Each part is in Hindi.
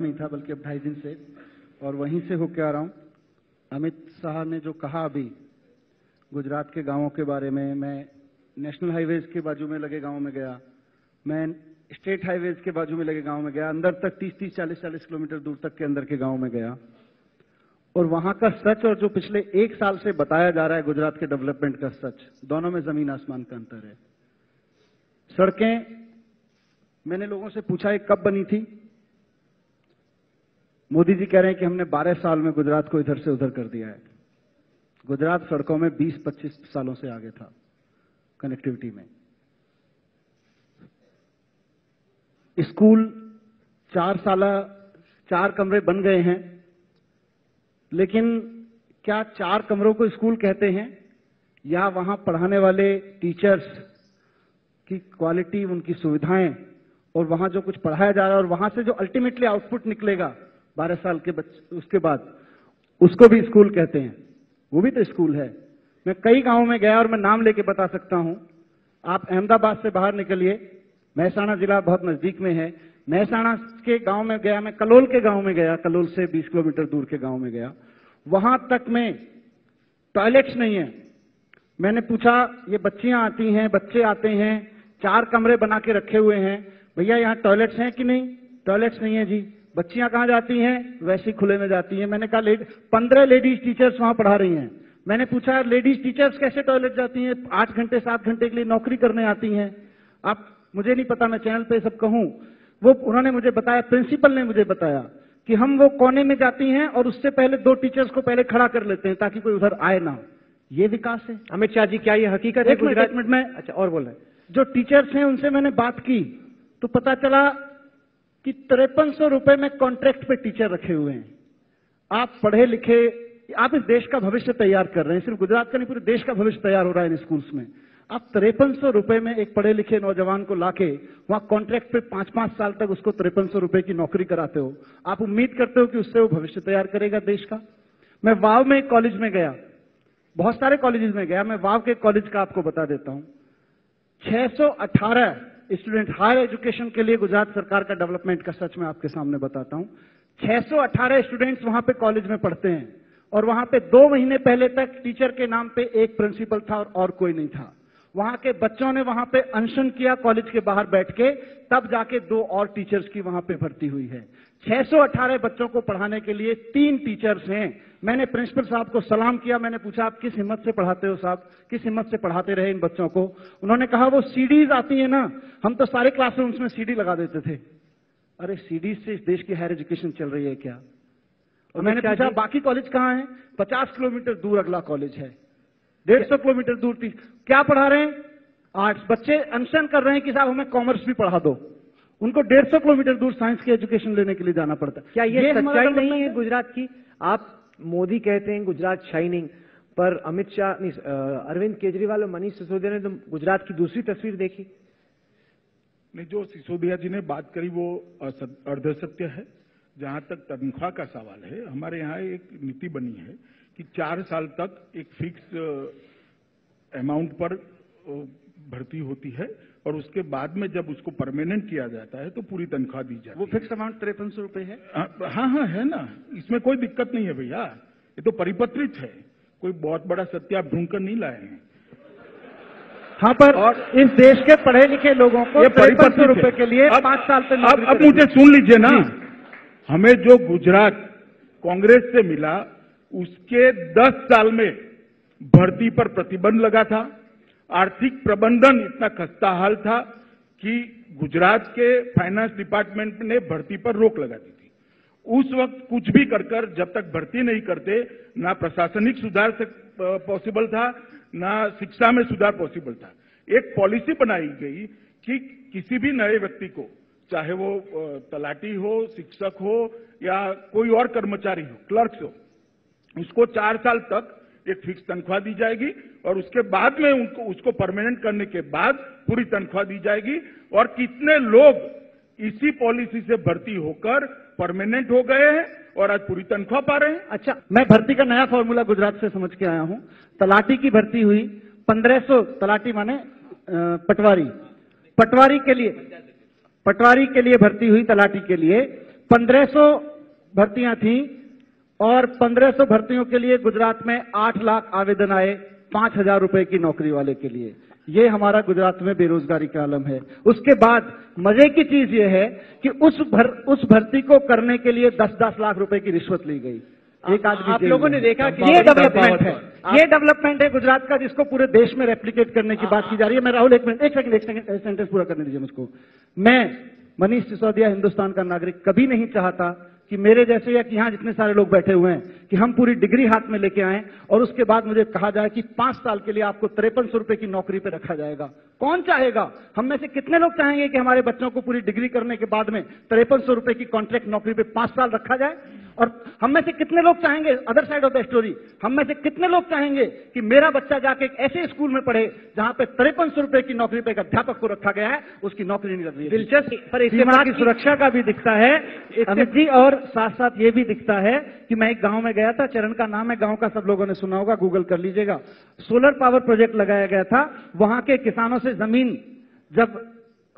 में ही था, बल्कि अब 2.5 दिन से, और वहीं से होके आ रहा हूँ। अमित शाह ने जो कहा अभी गुजरात के गांवों के बारे में, मैं नेशनल हाईवेज के बाजू में लगे गांव में गया, मैं स्टेट हाईवेज के बाजू में लगे गांव में गया, अंदर तक 30-30, 40-40 किलोमीटर दूर तक के अंदर के गांव में गया, और वहां का सच और जो पिछले 1 साल से बताया जा रहा है गुजरात के डेवलपमेंट का सच, दोनों में जमीन आसमान का अंतर है। सड़कें, मैंने लोगों से पूछा ये कब बनी थी, मोदी जी कह रहे हैं कि हमने 12 साल में गुजरात को इधर से उधर कर दिया है। गुजरात सड़कों में 20-25 सालों से आगे था कनेक्टिविटी में। स्कूल 4 कमरे बन गए हैं, लेकिन क्या 4 कमरों को स्कूल कहते हैं, या वहां पढ़ाने वाले टीचर्स की क्वालिटी, उनकी सुविधाएं, और वहां जो कुछ पढ़ाया जा रहा है और वहां से जो अल्टीमेटली आउटपुट निकलेगा 12 साल के उसके बाद, उसको भी स्कूल कहते हैं। वो भी तो स्कूल है। मैं कई गांवों में गया और मैं नाम लेके बता सकता हूं। आप अहमदाबाद से बाहर निकलिए, महसाणा जिला बहुत नजदीक में है, महसाणा के गांव में गया, मैं कलोल के गांव में गया, कलोल से 20 किलोमीटर दूर के गांव में गया, वहां तक में टॉयलेट्स नहीं है। मैंने पूछा, ये बच्चियां आती हैं, बच्चे आते हैं, 4 कमरे बना के रखे हुए हैं, भैया यहाँ टॉयलेट्स हैं कि नहीं? टॉयलेट्स नहीं है जी। बच्चियां कहां जाती हैं? वैसी खुले में जाती हैं। मैंने कहा 15 लेडीज टीचर्स वहां पढ़ा रही हैं। मैंने पूछा लेडीज टीचर्स कैसे टॉयलेट जाती हैं? 8 घंटे 7 घंटे के लिए नौकरी करने आती हैं। आप, मुझे नहीं पता, मैं चैनल पे सब कहूं, वो उन्होंने मुझे बताया, प्रिंसिपल ने मुझे बताया कि हम वो कोने में जाती हैं और उससे पहले 2 टीचर्स को पहले खड़ा कर लेते हैं ताकि कोई उधर आए ना। ये विकास है। अमित शाह जी, क्या ये हकीकत है गुजरात में? अच्छा, और बोल रहे हैं। जो टीचर्स हैं उनसे मैंने बात की तो पता चला कि 5300 रुपए में कॉन्ट्रैक्ट पे टीचर रखे हुए हैं। आप पढ़े लिखे, आप इस देश का भविष्य तैयार कर रहे हैं। सिर्फ गुजरात का नहीं, पूरे देश का भविष्य तैयार हो रहा है इन स्कूल्स में। आप 5300 रुपए में एक पढ़े लिखे नौजवान को लाके वहां कॉन्ट्रैक्ट पे 5-5 साल तक उसको 5300 रुपए की नौकरी कराते हो। आप उम्मीद करते हो कि उससे वो भविष्य तैयार करेगा देश का? मैं वाव में एक कॉलेज में गया, बहुत सारे कॉलेजेस में गया, मैं वाव के कॉलेज का आपको बता देता हूं। 618 स्टूडेंट, हायर एजुकेशन के लिए गुजरात सरकार का डेवलपमेंट का सच मैं आपके सामने बताता हूं। 618 स्टूडेंट्स वहां पे कॉलेज में पढ़ते हैं, और वहां पे 2 महीने पहले तक टीचर के नाम पे एक प्रिंसिपल था और कोई नहीं था। वहां के बच्चों ने वहां पे अनशन किया कॉलेज के बाहर बैठ के, तब जाके 2 और टीचर्स की वहां पे भर्ती हुई है। 618 बच्चों को पढ़ाने के लिए 3 टीचर्स हैं। मैंने प्रिंसिपल साहब को सलाम किया, मैंने पूछा आप किस हिम्मत से पढ़ाते हो साहब, किस हिम्मत से पढ़ाते रहे इन बच्चों को? उन्होंने कहा वो सीडीज आती है ना, हम तो सारे क्लासरूम्स में सीडी लगा देते थे। अरे सीडीज से इस देश की हायर एजुकेशन चल रही है क्या? और मैंने पूछा बाकी कॉलेज कहां है? 50 किलोमीटर दूर अगला कॉलेज है, 150 किलोमीटर दूर थी। क्या पढ़ा रहे हैं? आर्ट्स। बच्चे अनशन कर रहे हैं कि साहब हमें कॉमर्स भी पढ़ा दो। उनको 150 किलोमीटर दूर साइंस की एजुकेशन लेने के लिए जाना पड़ता है। क्या ये सच्चाई नहीं है गुजरात की? आप, मोदी कहते हैं गुजरात शाइनिंग, पर अमित शाह, अरविंद केजरीवाल और मनीष सिसोदिया ने तो गुजरात की दूसरी तस्वीर देखी। नहीं, जो सिसोदिया जी ने बात करी वो अर्धसत्य है। जहां तक तनख्वाह का सवाल है, हमारे यहाँ एक नीति बनी है कि 4 साल तक एक फिक्स अमाउंट पर भर्ती होती है, और उसके बाद में जब उसको परमानेंट किया जाता है तो पूरी तनख्वाह दी जाती है। वो फिक्स अमाउंट 5300 रुपए है? हाँ है ना, इसमें कोई दिक्कत नहीं है भैया, ये तो परिपत्रित है, कोई बहुत बड़ा सत्य आप ढूंढ कर नहीं लाए हैं। हाँ, पर और इस देश के पढ़े लिखे लोगों को 5300 रुपए के लिए 5 साल तक। अब मुझे सुन लीजिए ना, हमें जो गुजरात कांग्रेस से मिला उसके 10 साल में भर्ती पर प्रतिबंध लगा था। आर्थिक प्रबंधन इतना खस्ता हाल था कि गुजरात के फाइनेंस डिपार्टमेंट ने भर्ती पर रोक लगा दी थी। उस वक्त कुछ भी कर जब तक भर्ती नहीं करते, ना प्रशासनिक सुधार से पॉसिबल था, ना शिक्षा में सुधार पॉसिबल था। एक पॉलिसी बनाई गई कि किसी भी नए व्यक्ति को, चाहे वो तलाटी हो, शिक्षक हो या कोई और कर्मचारी हो, क्लर्क्स हो, उसको 4 साल तक एक फिक्स तनख्वाह दी जाएगी, और उसके बाद में उसको परमानेंट करने के बाद पूरी तनख्वाह दी जाएगी। और कितने लोग इसी पॉलिसी से भर्ती होकर परमानेंट हो गए हैं और आज पूरी तनख्वाह पा रहे हैं। अच्छा, मैं भर्ती का नया फॉर्मूला गुजरात से समझ के आया हूं। तलाटी की भर्ती हुई 1500, तलाटी माने पटवारी के लिए भर्ती हुई तलाटी के लिए 1500 भर्तियां थी और 1500 भर्तियों के लिए गुजरात में 8 लाख आवेदन आए 5000 रुपए की नौकरी वाले के लिए। ये हमारा गुजरात में बेरोजगारी का आलम है। उसके बाद मजे की चीज ये है कि उस भर्ती को करने के लिए 10-10 लाख रुपए की रिश्वत ली गई। एक आदमी आप लोगों ने देखा कि ये डेवलपमेंट है, ये डेवलपमेंट है गुजरात का, जिसको पूरे देश में रेप्लिकेट करने की बात की जा रही है। मैं राहुल एक सेंटेंस पूरा करने दीजिए मुझको। मैं मनीष सिसोदिया हिंदुस्तान का नागरिक कभी नहीं चाहता कि मेरे जैसे या कि यहां जितने सारे लोग बैठे हुए हैं कि हम पूरी डिग्री हाथ में लेके आए और उसके बाद मुझे कहा जाए कि 5 साल के लिए आपको 5300 रुपए की नौकरी पे रखा जाएगा। कौन चाहेगा? हम में से कितने लोग चाहेंगे कि हमारे बच्चों को पूरी डिग्री करने के बाद में 5300 रुपए की कॉन्ट्रैक्ट नौकरी पे 5 साल रखा जाए? और हम में से कितने लोग चाहेंगे, other side of the story, हम में से कितने लोग चाहेंगे कि मेरा बच्चा जाके एक ऐसे स्कूल में पढ़े जहां पे 5300 रुपए की नौकरी पे एक अध्यापक को रखा गया है, उसकी नौकरी नहीं लग रही है। दिलचस्प, पर इसके सीमा बाद की सुरक्षा का भी दिखता है अमित जी, और साथ साथ ये भी दिखता है कि मैं एक गांव में गया था, चरण का नाम है गांव का, सब लोगों ने सुना होगा, गूगल कर लीजिएगा। सोलर पावर प्रोजेक्ट लगाया गया था। वहां के किसानों से जमीन जब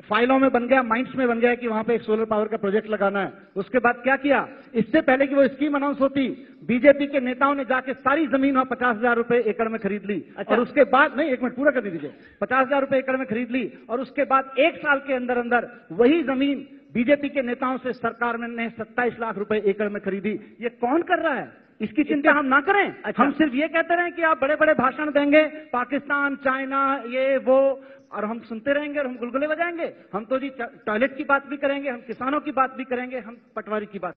फाइलों में बन गया, माइंड्स में बन गया कि वहां पे एक सोलर पावर का प्रोजेक्ट लगाना है, उसके बाद क्या किया, इससे पहले कि वो स्कीम अनाउंस होती, बीजेपी के नेताओं ने जाके सारी जमीन 50,000 रुपए एकड़ में खरीद ली। और उसके बाद, नहीं, एक मिनट पूरा कर दीजिए, 50,000 रुपए एकड़ में खरीद ली और उसके बाद 1 साल के अंदर अंदर वही जमीन बीजेपी के नेताओं से सरकार ने 27 लाख रुपए एकड़ में खरीदी। ये कौन कर रहा है? इसकी चिंता हम ना करें। हम सिर्फ ये कहते रहे कि आप बड़े बड़े भाषण देंगे, पाकिस्तान, चाइना, ये वो, और हम सुनते रहेंगे और हम गुलगुले बजाएंगे। हम तो जी टॉयलेट की बात भी करेंगे, हम किसानों की बात भी करेंगे, हम पटवारी की बात